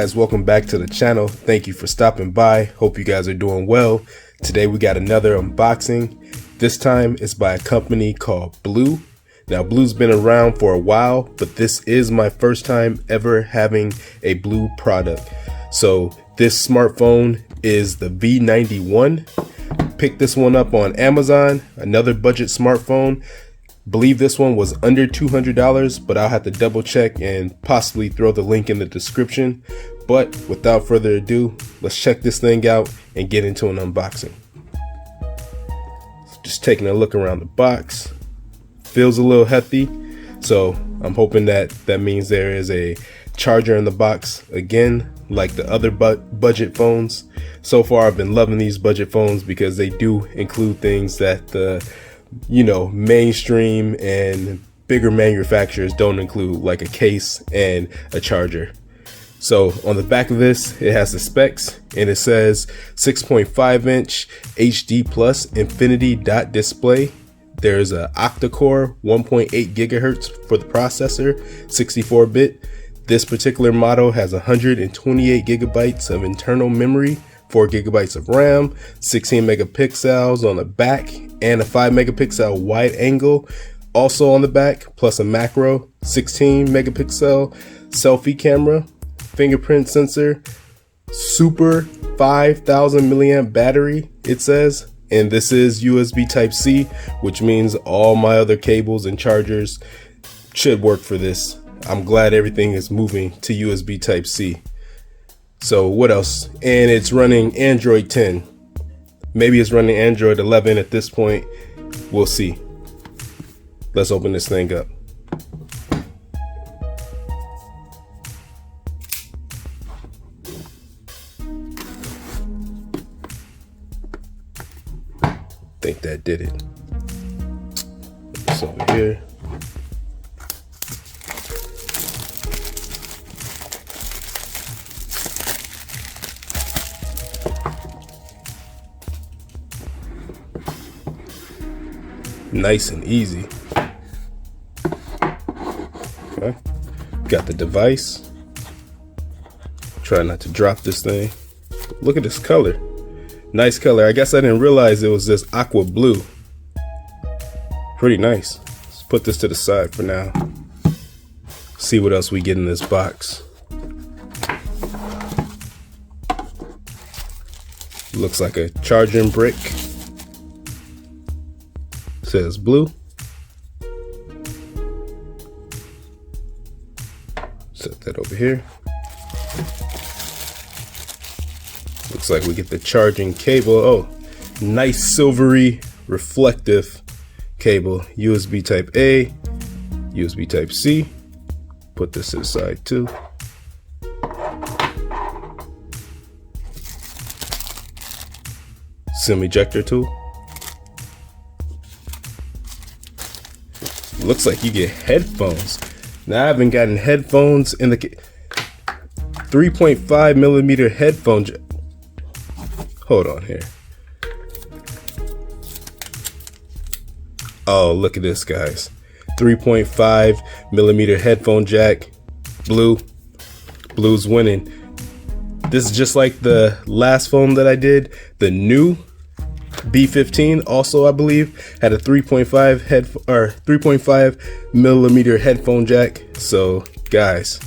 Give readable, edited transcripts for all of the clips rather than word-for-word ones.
guys, welcome back to the channel. Thank you for stopping by. Hope you guys are doing well. Today we got another unboxing. This time it's by a company called BLU. Now BLU's been around for a while, but this is my first time ever having a BLU product. So this smartphone is the V91. Picked this one up on Amazon, another budget smartphone. Believe this one was under $200, but I'll have to double check and possibly throw the link in the description. But without further ado, let's check this thing out and get into an unboxing. Just taking a look around the box. Feels a little hefty, so I'm hoping that means there is a charger in the box again, like the other budget phones. So far I've been loving these budget phones because they do include things that the mainstream and bigger manufacturers don't include, like a case and a charger. So on the back of this, it has the specs and it says 6.5 inch HD plus infinity dot display. There's a octa-core 1.8 gigahertz for the processor, 64-bit. This particular model has 128 gigabytes of internal memory, 4 gigabytes of RAM, 16 megapixels on the back, and a 5 megapixel wide angle also on the back, plus a macro 16 megapixel selfie camera, fingerprint sensor, super 5000 milliamp battery, it says. And this is USB Type-C, which means all my other cables and chargers should work for this. I'm glad everything is moving to USB Type-C. So what else? And it's running Android 10. Maybe it's running Android 11 at this point. We'll see. Let's open this thing up. Think that did it. It's over here. Nice and easy. Okay. Got the device. Try not to drop this thing. Look at this color. Nice color. I guess I didn't realize it was this aqua blue. Pretty nice. Let's put this to the side for now. See what else we get in this box. Looks like a charging brick. Says BLU. Set that over here. Looks like we get the charging cable. Oh, nice silvery reflective cable. USB type A, USB type C. Put this to the side too. SIM ejector tool. Looks like you get headphones. Now I haven't gotten headphones in the 3.5 millimeter headphone. Hold on here. Oh, look at this, guys. 3.5 millimeter headphone jack. BLU's winning. This is just like the last phone that I did. The new B15 also, I believe, had a 3.5 millimeter headphone jack. So guys,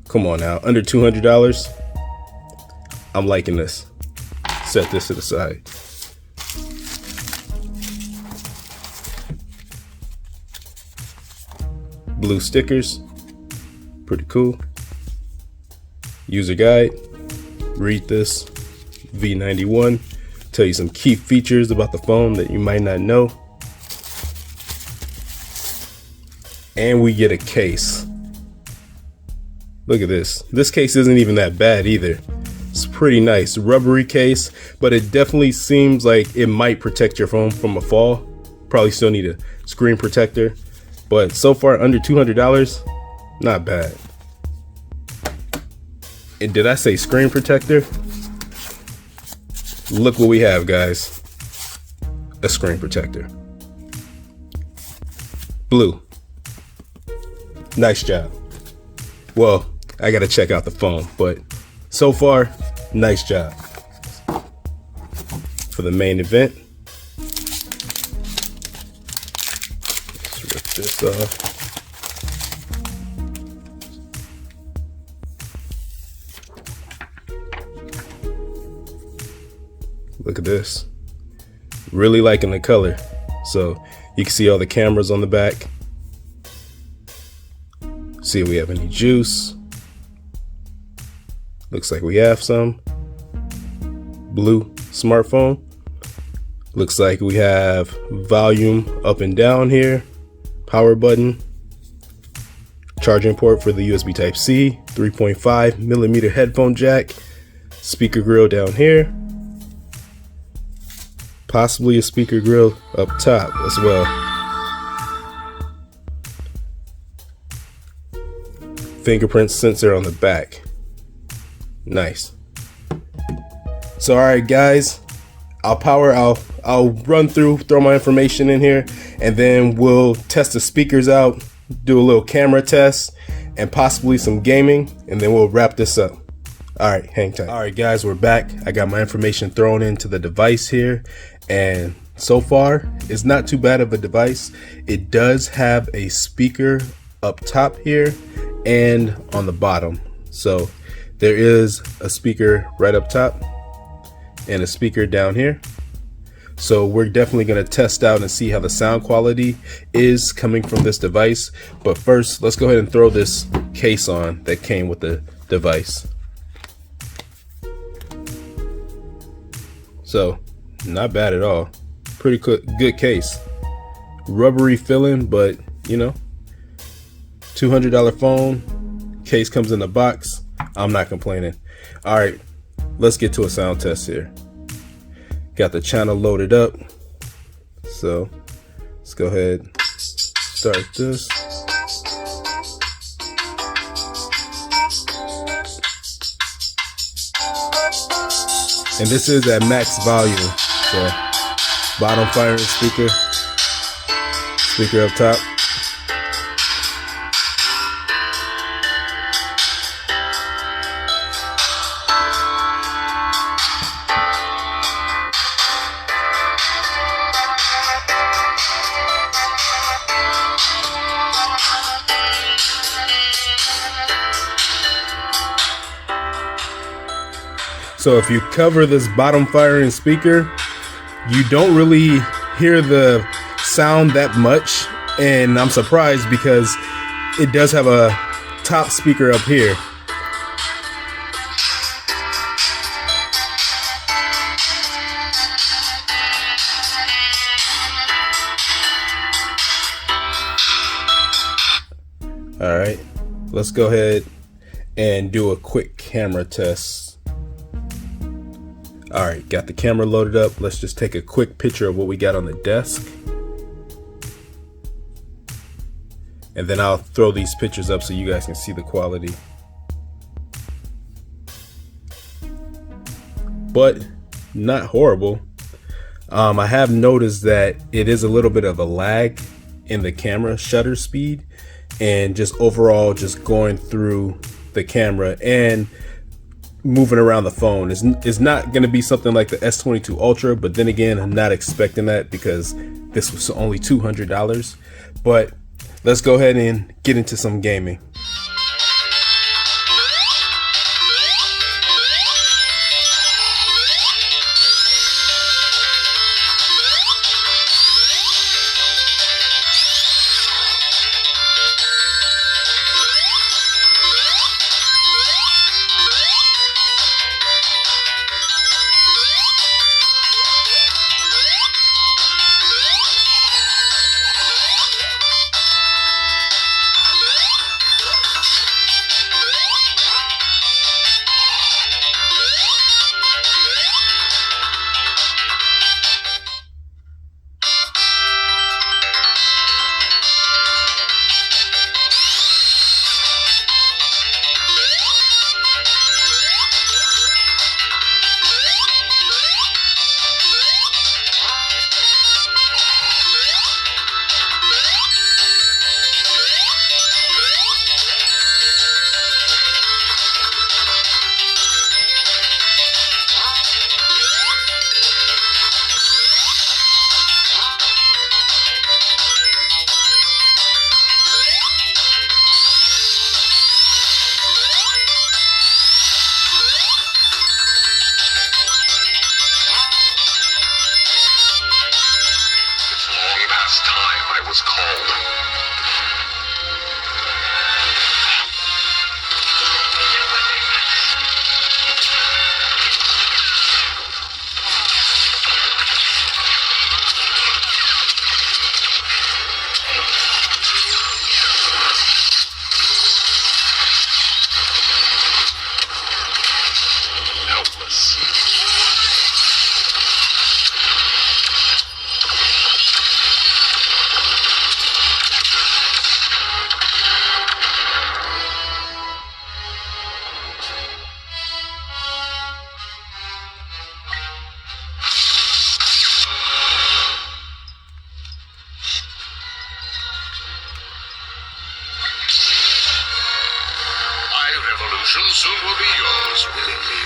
come on now, under $200. I'm liking this. Set this to the side. BLU stickers, pretty cool. User guide, read this. V91, tell you some key features about the phone that you might not know. And we get a case. Look at this. This case isn't even that bad either. It's pretty nice, rubbery case, but it definitely seems like it might protect your phone from a fall. Probably still need a screen protector, but so far under $200, not bad. And did I say screen protector? Look what we have, guys. A screen protector. BLU. Nice job. Well, I gotta check out the phone, but so far, nice job. For the main event, let's rip this off. Look at this. Really liking the color. So you can see all the cameras on the back. See if we have any juice. Looks like we have some. Blue smartphone. Looks like we have volume up and down here. Power button. Charging port for the USB Type-C. 3.5 millimeter headphone jack. Speaker grill down here. Possibly a speaker grill up top as well. Fingerprint sensor on the back. Nice. So alright guys, I'll run through, throw my information in here, and then we'll test the speakers out, do a little camera test, and possibly some gaming, and then we'll wrap this up. Alright, hang tight. Alright guys, we're back. I got my information thrown into the device here, and so far it's not too bad of a device. It does have a speaker up top here and on the bottom. So there is a speaker right up top and a speaker down here. So we're definitely going to test out and see how the sound quality is coming from this device. But first, let's go ahead and throw this case on that came with the device. So not bad at all. Pretty good case. Rubbery feeling, but you know, $200 phone. Case comes in the box. I'm not complaining. All right, let's get to a sound test here. Got the channel loaded up. So let's go ahead and start this. And this is at max volume. So bottom firing speaker, speaker up top. So if you cover this bottom firing speaker, you don't really hear the sound that much, and I'm surprised because it does have a top speaker up here. All right, let's go ahead and do a quick camera test. All right, got the camera loaded up. Let's just take a quick picture of what we got on the desk. And then I'll throw these pictures up so you guys can see the quality. But not horrible. I have noticed that it is a little bit of a lag in the camera shutter speed and just overall just going through the camera and moving around the phone. It's not going to be something like the S22 Ultra, but then again, I'm not expecting that because this was only $200. But let's go ahead and get into some gaming. soon will be yours, willingly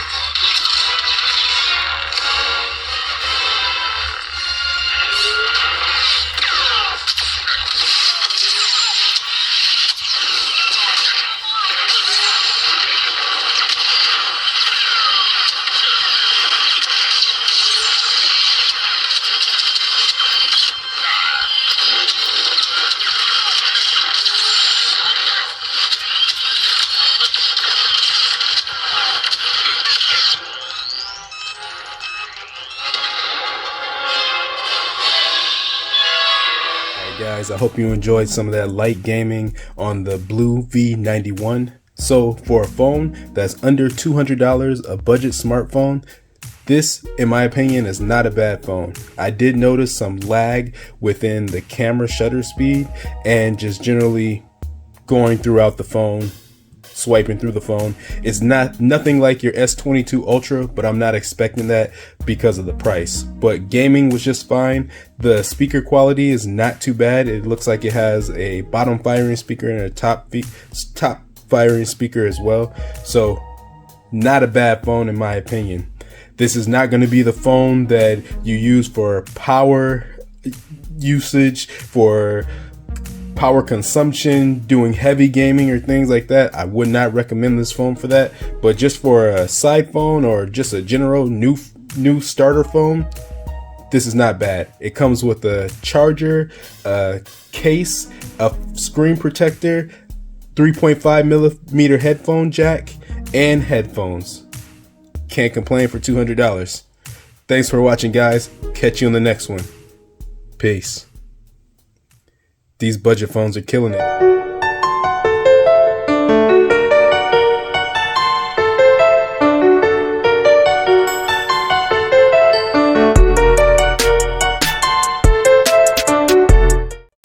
Guys, I hope you enjoyed some of that light gaming on the BLU V91. So for a phone that's under $200, a budget smartphone, this, in my opinion, is not a bad phone. I did notice some lag within the camera shutter speed and just generally going throughout the phone, swiping through the phone. It's nothing like your S22 Ultra, but I'm not expecting that because of the price. But gaming was just fine. The speaker quality is not too bad. It looks like it has a bottom firing speaker and a top firing speaker as well. So not a bad phone in my opinion. This is not going to be the phone that you use for power usage, for power consumption, doing heavy gaming or things like that. I would not recommend this phone for that, but just for a side phone or just a general new starter phone, this is not bad. It comes with a charger, a case, a screen protector, 3.5mm headphone jack, and headphones. Can't complain for $200. Thanks for watching, guys. Catch you on the next one. Peace. These budget phones are killing it.